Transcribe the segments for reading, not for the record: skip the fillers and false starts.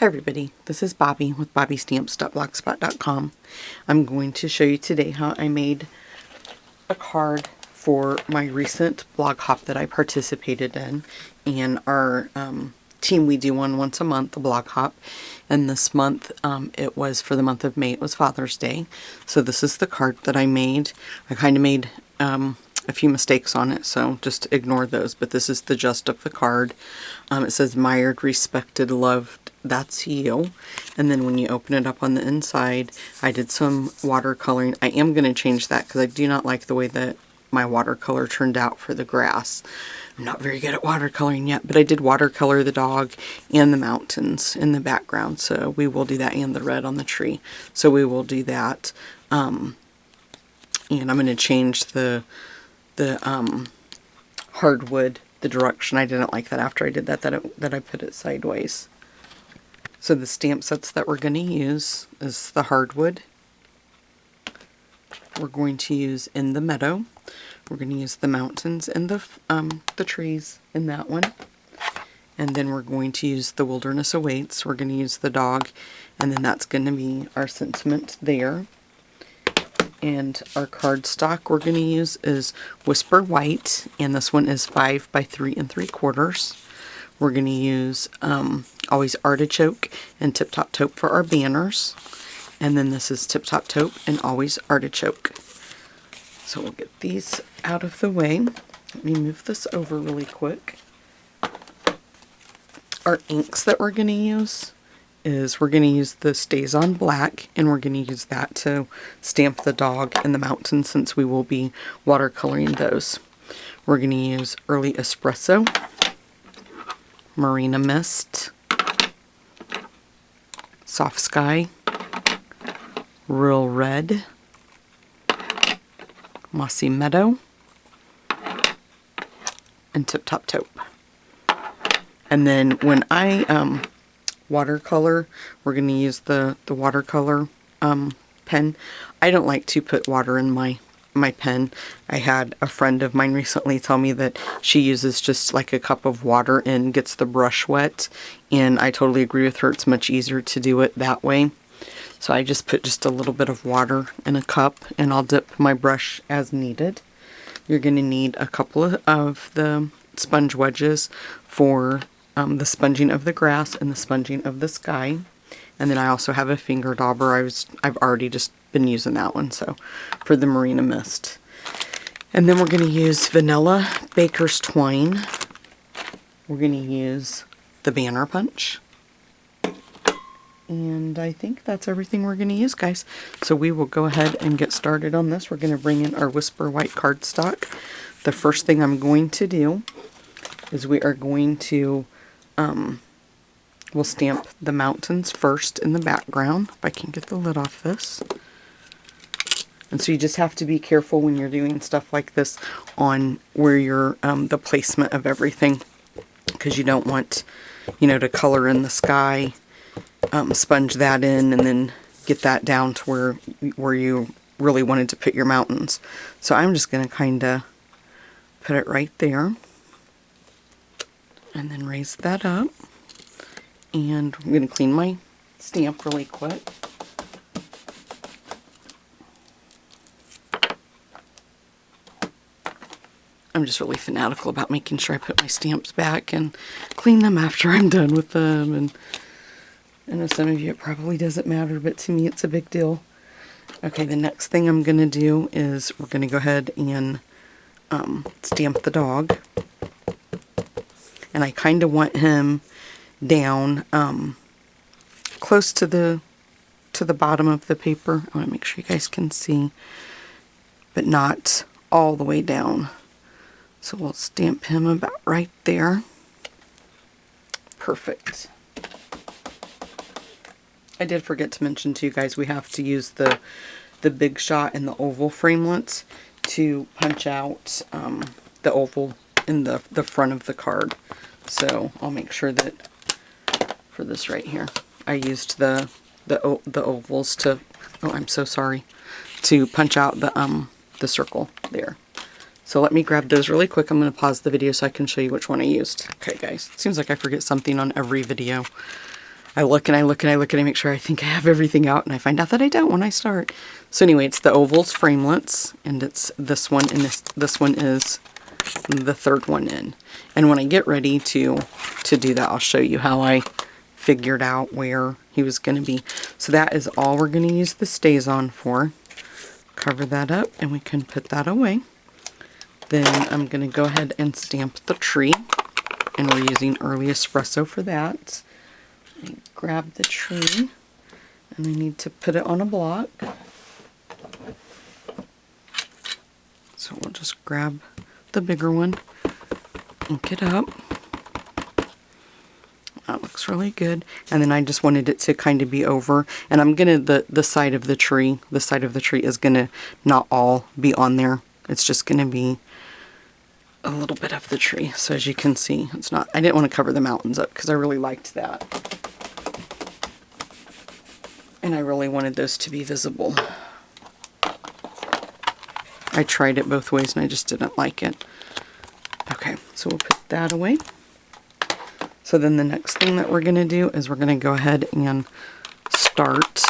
Hi everybody, this is Bobby with bobbystamps.blogspot.com. I'm going to show you today how I made a card for my recent blog hop that I participated in. And our team, we do one once a month, a blog hop. And this month, it was for the month of May, it was Father's Day. So this is the card that I made. I kind of made a few mistakes on it, so just ignore those. But this is the gist of the card. It says, admired, respected, loved, that's you. And then when you open it up on the inside, I did some watercoloring. I am going to change that because I do not like the way that my watercolor turned out for the grass. I'm not very good at watercoloring yet, but I did watercolor the dog and the mountains in the background. So we will do that, and the red on the tree. So we will do that. And I'm going to change the hardwood, the direction. I didn't like that after I did that I put it sideways. So the stamp sets that we're going to use is the hardwood. We're going to use In the Meadow. We're going to use the mountains and the trees in that one. And then we're going to use The Wilderness Awaits. We're going to use the dog, and then that's going to be our sentiment there. And our cardstock we're going to use is Whisper White, and this one is 5 by 3 3/4. We're going to use Always Artichoke and Tip Top Taupe for our banners. And then this is Tip Top Taupe and Always Artichoke. So we'll get these out of the way. Let me move this over really quick. Our inks that we're going to use is we're going to use the Stays on Black, and we're going to use that to stamp the dog and the mountain since we will be watercoloring those. We're going to use Early Espresso, Marina Mist, Soft Sky, Real Red, Mossy Meadow, and Tip Top Taupe. And then when I watercolor, we're going to use the watercolor pen. I don't like to put water in my pen. I had a friend of mine recently tell me that she uses just like a cup of water and gets the brush wet, and I totally agree with her. It's much easier to do it that way. So I just put just a little bit of water in a cup, and I'll dip my brush as needed. You're going to need a couple of the sponge wedges for the sponging of the grass and the sponging of the sky. And then I also have a finger dauber. I've already just been using that one, so for the Marina Mist. And then we're going to use Vanilla Baker's Twine. We're going to use the Banner Punch. And I think that's everything we're going to use, guys. So we will go ahead and get started on this. We're going to bring in our Whisper White cardstock. The first thing I'm going to do is we are going to we'll stamp the mountains first in the background. If I can get the lid off this. And so you just have to be careful when you're doing stuff like this on where you're the placement of everything, because you don't want, you know, to color in the sky, sponge that in, and then get that down to where you really wanted to put your mountains. So I'm just going to kind of put it right there, and then raise that up. And I'm going to clean my stamp really quick. I'm just really fanatical about making sure I put my stamps back and clean them after I'm done with them. And I know some of you it probably doesn't matter, but to me it's a big deal. Okay, the next thing I'm going to do is we're going to go ahead and stamp the dog. And I kind of want him down close to the bottom of the paper. I want to make sure you guys can see, but not all the way down. So we'll stamp him about right there. Perfect. I did forget to mention to you guys, we have to use the Big Shot and the oval framelits to punch out the oval in the front of the card. So I'll make sure that for this right here, I used the ovals to, oh, I'm so sorry, to punch out the circle there. So let me grab those really quick. I'm going to pause the video so I can show you which one I used. Okay, guys, it seems like I forget something on every video. I look and I look and I look and I make sure I think I have everything out, and I find out that I don't when I start. So anyway, it's the ovals framelits, and it's this one, and this one is the third one in. And when I get ready to do that, I'll show you how I figured out where he was going to be. So that is all we're going to use the stays on for. Cover that up and we can put that away. Then I'm going to go ahead and stamp the tree, and we're using Early Espresso for that. Let me grab the tree, and I need to put it on a block. So we'll just grab the bigger one, ink it up. That looks really good. And then I just wanted it to kind of be over, and I'm gonna the side of the tree is gonna not all be on there. It's just gonna be a little bit of the tree. So as you can see, it's not, I didn't want to cover the mountains up because I really liked that. And I really wanted those to be visible. I tried it both ways and I just didn't like it. Okay, so we'll put that away. So then the next thing that we're going to do is we're going to go ahead and start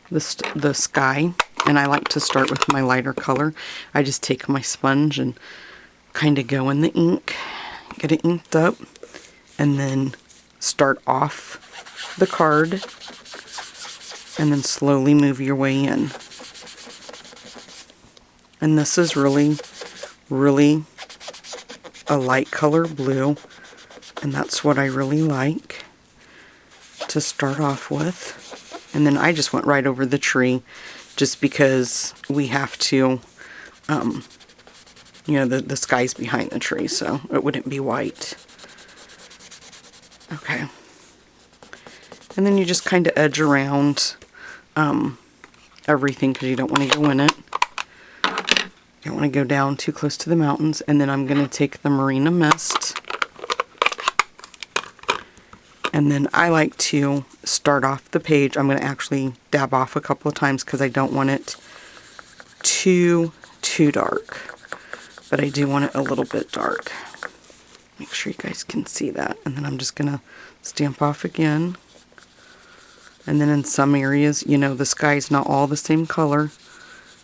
the sky. And I like to start with my lighter color. I just take my sponge and kind of go in the ink, get it inked up, and then start off the card, and then slowly move your way in. And this is really, really a light color blue, and that's what I really like to start off with. And then I just went right over the tree just because we have to, you know, the sky's behind the tree, so it wouldn't be white. Okay. And then you just kind of edge around everything because you don't want to go in it. You don't want to go down too close to the mountains. And then I'm going to take the Marina Mist. And then I like to start off the page. I'm going to actually dab off a couple of times because I don't want it too dark. But I do want it a little bit dark. Make sure you guys can see that. And then I'm just going to stamp off again. And then in some areas, you know, the sky's not all the same color.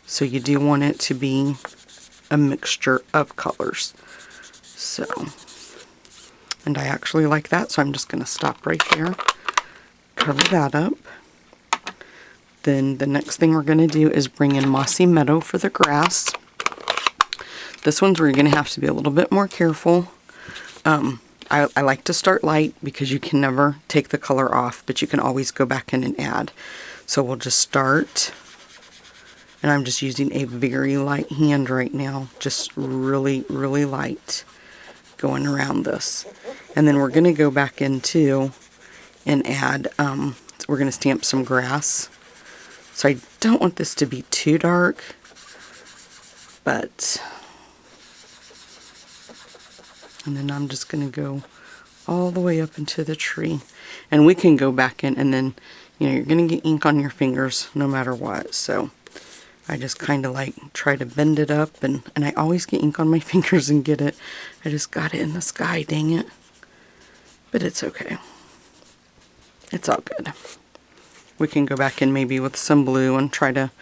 So you do want it to be a mixture of colors. So, and I actually like that. So I'm just going to stop right there. Cover that up. Then the next thing we're going to do is bring in Mossy Meadow for the grass. This one's where you're going to have to be a little bit more careful. I like to start light because you can never take the color off, but you can always go back in and add. So we'll just start, and I'm just using a very light hand right now, just really, really light, going around this. And then we're going to go back into and add, we're going to stamp some grass. So I don't want this to be too dark, but... And then I'm just going to go all the way up into the tree. And we can go back in, and then, you know, you're going to get ink on your fingers no matter what. So I just kind of like try to bend it up, and I always get ink on my fingers and get it. I just got it in the sky, dang it. But it's okay. It's all good. We can go back in maybe with some blue and try to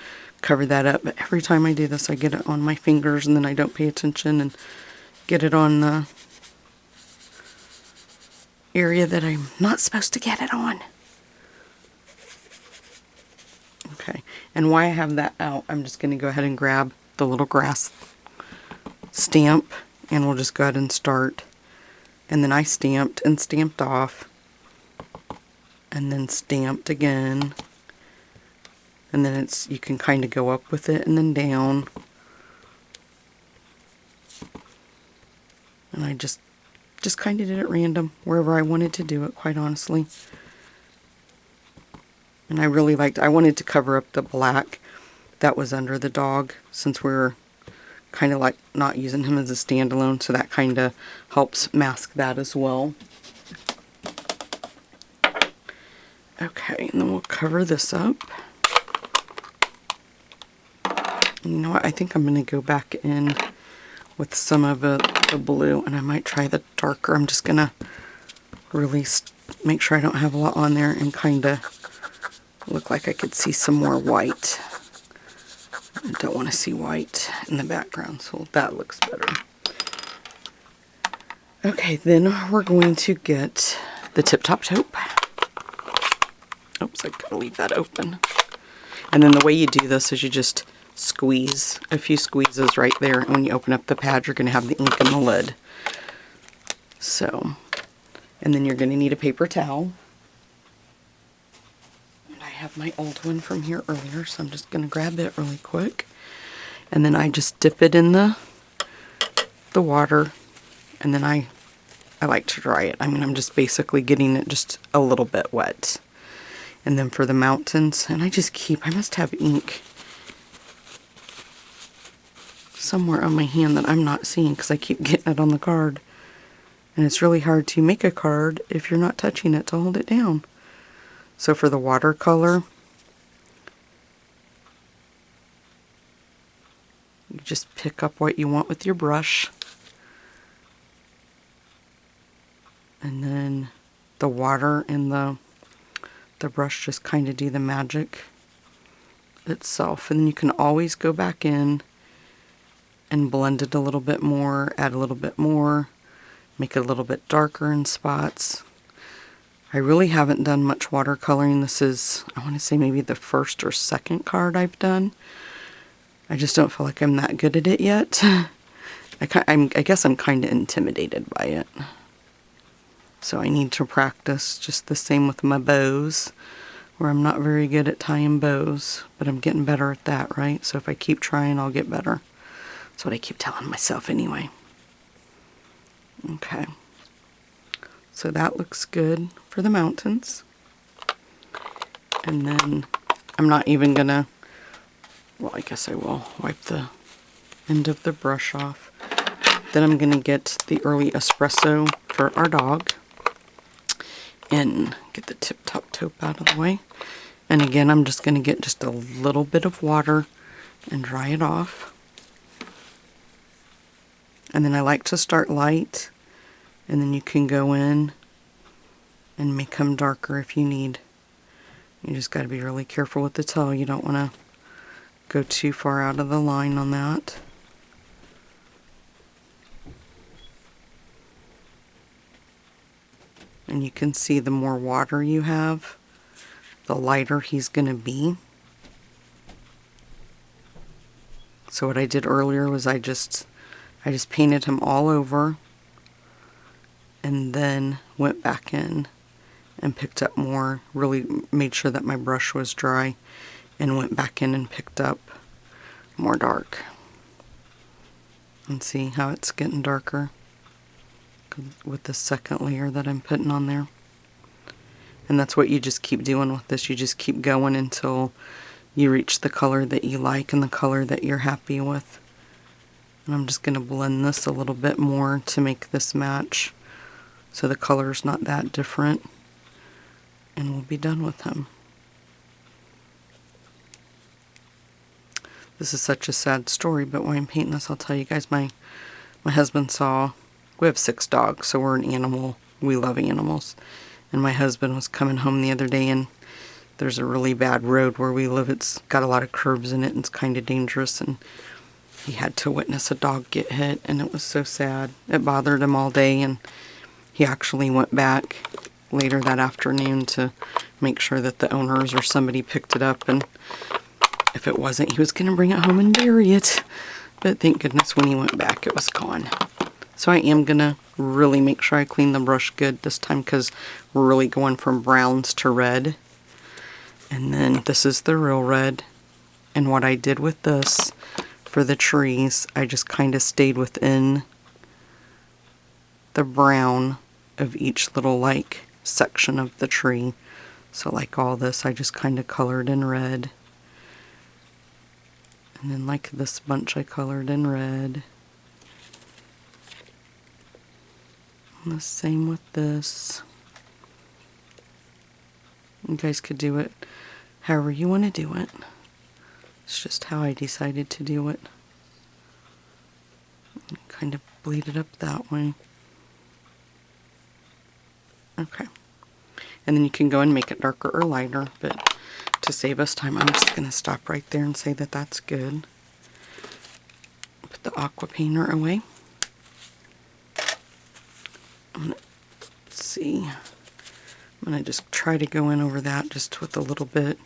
cover that up. But every time I do this, I get it on my fingers, and then I don't pay attention and get it on the area that I'm not supposed to get it on. Okay, and while I have that out, I'm just going to go ahead and grab the little grass stamp, and we'll just go ahead and start. And then I stamped and stamped off, and then stamped again, and then it's, you can kind of go up with it and then down. And I just kind of did it random, wherever I wanted to do it, quite honestly. And I really liked, I wanted to cover up the black that was under the dog, since we're kind of like not using him as a standalone, so that kind of helps mask that as well. Okay, and then we'll cover this up. And you know what, I think I'm going to go back in with some of the blue, and I might try the darker. I'm just gonna really make sure I don't have a lot on there and kind of look like I could see some more white. I don't want to see white in the background, so that looks better. Okay, then we're going to get the Tip Top Taupe. Oops, I gotta leave that open. And then the way you do this is you just squeeze a few squeezes right there. And when you open up the pad, you're gonna have the ink in the lid. So, and then you're gonna need a paper towel. And I have my old one from here earlier, so I'm just gonna grab it really quick. And then I just dip it in the water, and then I like to dry it. I mean, I'm just basically getting it just a little bit wet. And then for the mountains, and I must have ink somewhere on my hand that I'm not seeing because I keep getting it on the card. And it's really hard to make a card if you're not touching it to hold it down. So for the watercolor, you just pick up what you want with your brush. And then the water and the brush just kind of do the magic itself. And then you can always go back in and blend it a little bit more, add a little bit more, make it a little bit darker in spots. I really haven't done much watercoloring. This is, I want to say, maybe the first or second card I've done. I just don't feel like I'm that good at it yet. I guess I'm kind of intimidated by it. So I need to practice. Just the same with my bows, where I'm not very good at tying bows, but I'm getting better at that, right? So if I keep trying, I'll get better. That's what I keep telling myself anyway. Okay. So that looks good for the mountains. And then I'm not even gonna, well, I guess I will wipe the end of the brush off. Then I'm gonna get the early espresso for our dog. And get the Tip Top Taupe out of the way. And again, I'm just going to get just a little bit of water and dry it off. And then I like to start light, and then you can go in and make them darker if you need. You just got to be really careful with the towel. You don't want to go too far out of the line on that. And you can see the more water you have, the lighter he's going to be. So what I did earlier was I just painted him all over, and then went back in and picked up more, really made sure that my brush was dry, and went back in and picked up more dark. And see how it's getting darker with the second layer that I'm putting on there. And that's what you just keep doing with this. You just keep going until you reach the color that you like and the color that you're happy with. And I'm just going to blend this a little bit more to make this match so the color's not that different. And we'll be done with him. This is such a sad story, but while I'm painting this, I'll tell you guys, my husband saw, we have 6 dogs, so we're an animal, we love animals. And my husband was coming home the other day, and there's a really bad road where we live. It's got a lot of curves in it, and it's kind of dangerous, and he had to witness a dog get hit, and it was so sad. It bothered him all day, and he actually went back later that afternoon to make sure that the owners or somebody picked it up, and if it wasn't, he was going to bring it home and bury it. But thank goodness when he went back, it was gone. So I am going to really make sure I clean the brush good this time, because we're really going from browns to red. And then this is the real red. And what I did with this for the trees, I just kind of stayed within the brown of each little like section of the tree. So like all this, I just kind of colored in red. And then like this bunch I colored in red. And the same with this. You guys could do it however you want to do it. It's just how I decided to do it. Kind of bleed it up that way. Okay. And then you can go and make it darker or lighter, but to save us time, I'm just going to stop right there and say that that's good. Put the aqua painter away. Let's see. I'm going to just try to go in over that just with a little bit.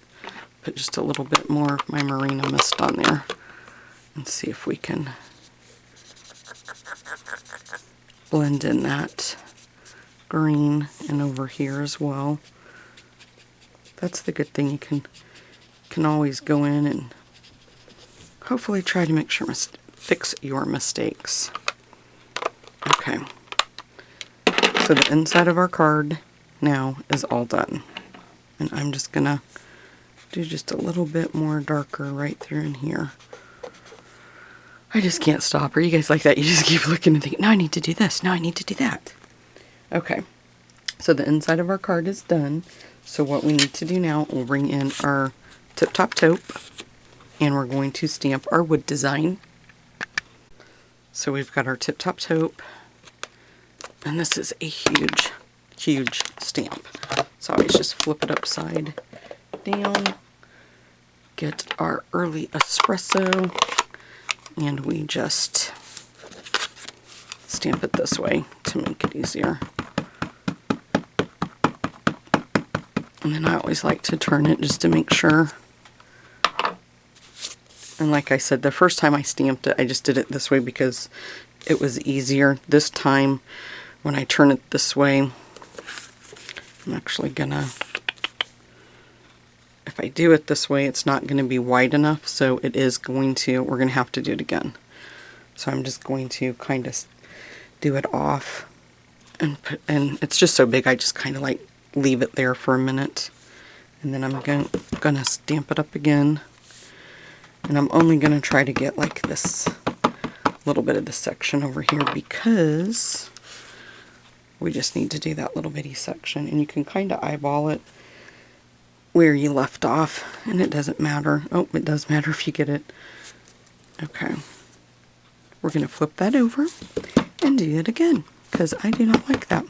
Put just a little bit more of my Marina Mist on there. And see if we can blend in that green and over here as well. That's the good thing. You can always go in and hopefully try to make sure fix your mistakes. Okay. So the inside of our card now is all done. And I'm just gonna do just a little bit more darker right through in here. I just can't stop. Are you guys like that? You just keep looking and thinking, no, I need to do this. No, I need to do that. Okay. So the inside of our card is done. So what we need to do now, we'll bring in our Tip Top Taupe, and we're going to stamp our wood design. So we've got our Tip Top Taupe, and this is a huge, huge stamp. So I always just flip it upside down, get our early espresso, and we just stamp it this way to make it easier. And then I always like to turn it just to make sure. And like I said, the first time I stamped it, I just did it this way because it was easier. This time, when I turn it this way, I'm actually gonna, if I do it this way, it's not gonna be wide enough, so it is going to, we're gonna have to do it again. So I'm just going to kind of do it off, and it's just so big, I just kind of like leave it there for a minute, and then I'm gonna stamp it up again, and I'm only gonna try to get like this little bit of this section over here because we just need to do that little bitty section, and you can kind of eyeball it where you left off, and it doesn't matter. Oh, it does matter if you get it. Okay, we're gonna flip that over and do it again because I do not like that.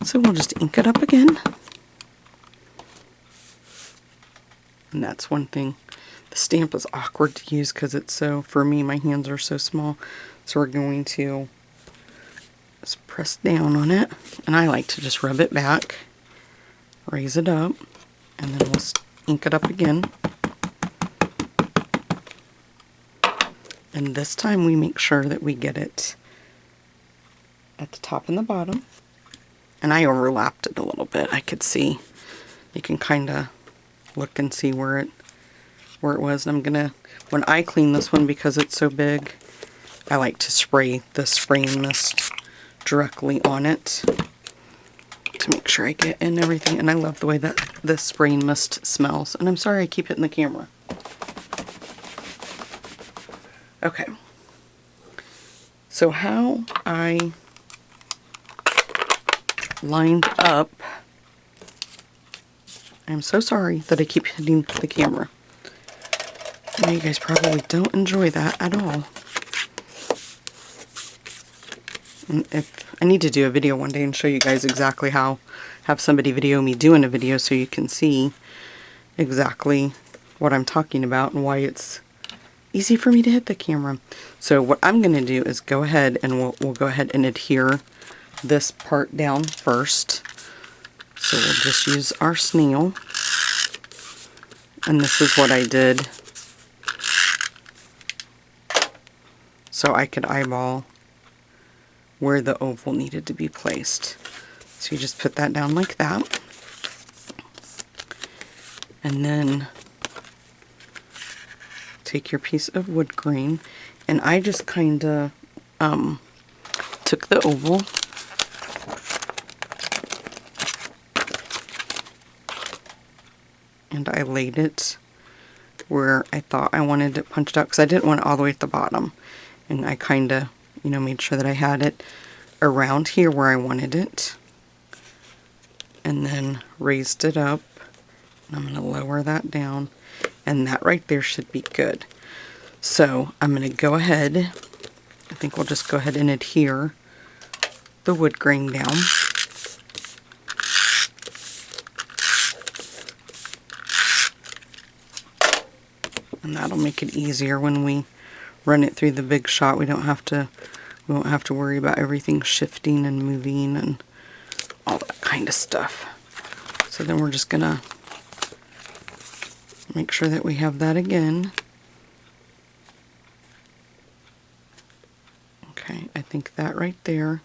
So we'll just ink it up again. And that's one thing. The stamp is awkward to use because it's so, for me, my hands are so small. So we're going to just press down on it. And I like to just rub it back, raise it up, and then we'll ink it up again. And this time we make sure that we get it at the top and the bottom. And I overlapped it a little bit. I could see, you can kind of look and see where it was. And I'm gonna, when I clean this one, because it's so big, I like to spray the spraying mist directly on it to make sure I get in everything. And I love the way that this spraying mist smells. And I'm sorry I keep hitting the camera. Okay. So how I lined up, I'm so sorry that I keep hitting the camera. I know you guys probably don't enjoy that at all. And if I need to do a video one day and show you guys exactly how, have somebody video me doing a video so you can see exactly what I'm talking about and why it's easy for me to hit the camera. So what I'm going to do is go ahead and we'll go ahead and adhere this part down first. So we'll just use our snail. And this is what I did so I could eyeball where the oval needed to be placed. So you just put that down like that. And then take your piece of wood grain, and I just kind of took the oval and I laid it where I thought I wanted it punched out because I didn't want it all the way at the bottom. And I kind of, you know, made sure that I had it around here where I wanted it. And then raised it up. And I'm going to lower that down. And that right there should be good. So I'm going to go ahead, I think we'll just go ahead and adhere the wood grain down. And that'll make it easier when we run it through the big shot. We won't have to worry about everything shifting and moving and all that kind of stuff. So then we're just gonna make sure that we have that again. Okay, I think that right there,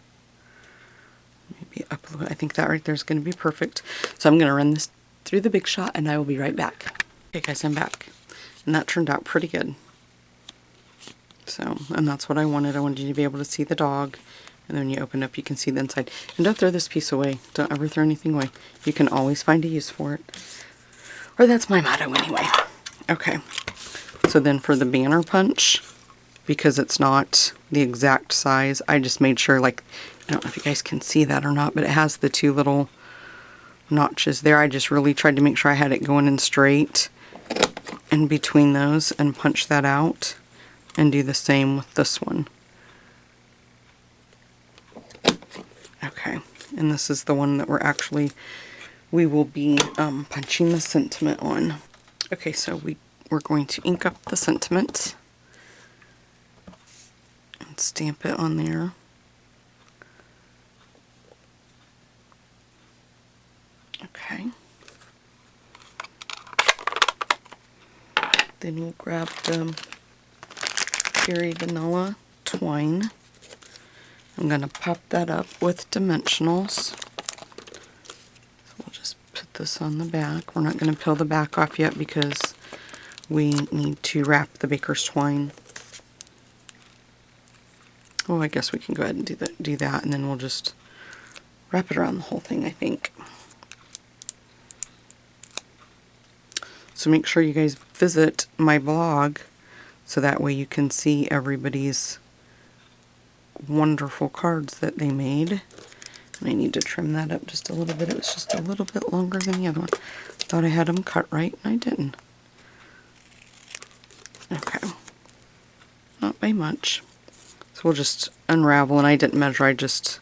maybe up a little, I think that right there is going to be perfect. So I'm going to run this through the big shot and I will be right back. Okay guys, I'm back. And that turned out pretty good. So, and that's what I wanted. I wanted you to be able to see the dog. And then when you open up, you can see the inside. And don't throw this piece away. Don't ever throw anything away. You can always find a use for it. Or that's my motto anyway. Okay. So then for the banner punch, because it's not the exact size, I just made sure, like, I don't know if you guys can see that or not, but it has the two little notches there. I just really tried to make sure I had it going in straight in between those and punch that out, and do the same with this one. Okay, and this is the one that we will be punching the sentiment on. Okay, so we're going to ink up the sentiment and stamp it on there. Okay. Then we'll grab the Fairy Vanilla twine. I'm going to pop that up with dimensionals. So we'll just put this on the back. We're not going to peel the back off yet because we need to wrap the baker's twine. Oh, I guess we can go ahead and do that, and then we'll just wrap it around the whole thing, I think. So make sure you guys visit my blog so that way you can see everybody's wonderful cards that they made. And I need to trim that up just a little bit. It was just a little bit longer than the other one. Thought I had them cut right, and I didn't. Okay. Not by much. So we'll just unravel, and I didn't measure, I just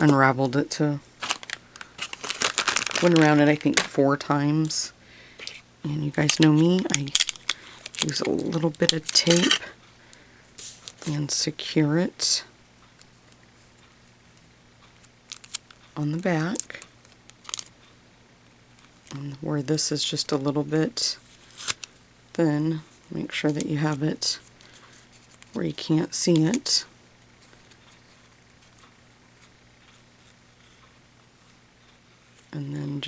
unraveled it went around it I think 4 times. And you guys know me, I use a little bit of tape and secure it on the back. And where this is just a little bit thin, make sure that you have it where you can't see it. And then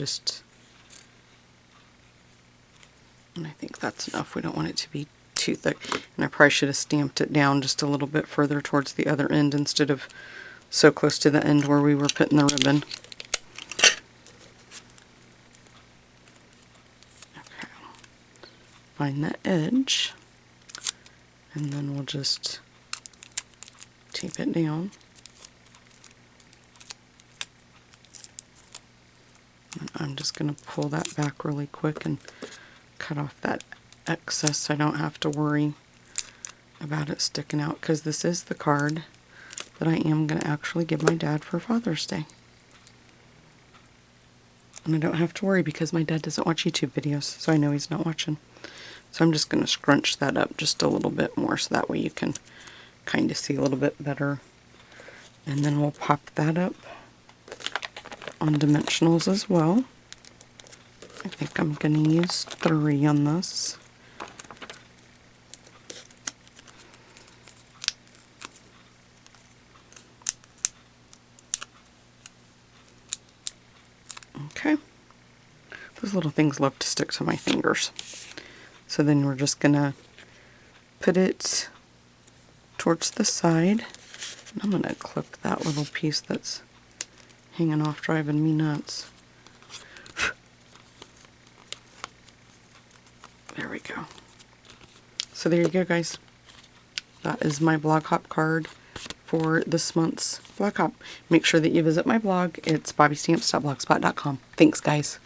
and I think that's enough. We don't want it to be too thick. And I probably should have stamped it down just a little bit further towards the other end instead of so close to the end where we were putting the ribbon. Okay. Find the edge. And then we'll just tape it down. And I'm just going to pull that back really quick and cut off that excess so I don't have to worry about it sticking out, because this is the card that I am going to actually give my dad for Father's Day. And I don't have to worry because my dad doesn't watch YouTube videos, so I know he's not watching. So I'm just going to scrunch that up just a little bit more so that way you can kind of see a little bit better. And then we'll pop that up on dimensionals as well. I think I'm going to use 3 on this. Okay. Those little things love to stick to my fingers. So then we're just going to put it towards the side. And I'm going to clip that little piece that's hanging off, driving me nuts. There we go. So there you go, guys. That is my blog hop card for this month's blog hop. Make sure that you visit my blog. It's bobbystamps.blogspot.com. Thanks, guys.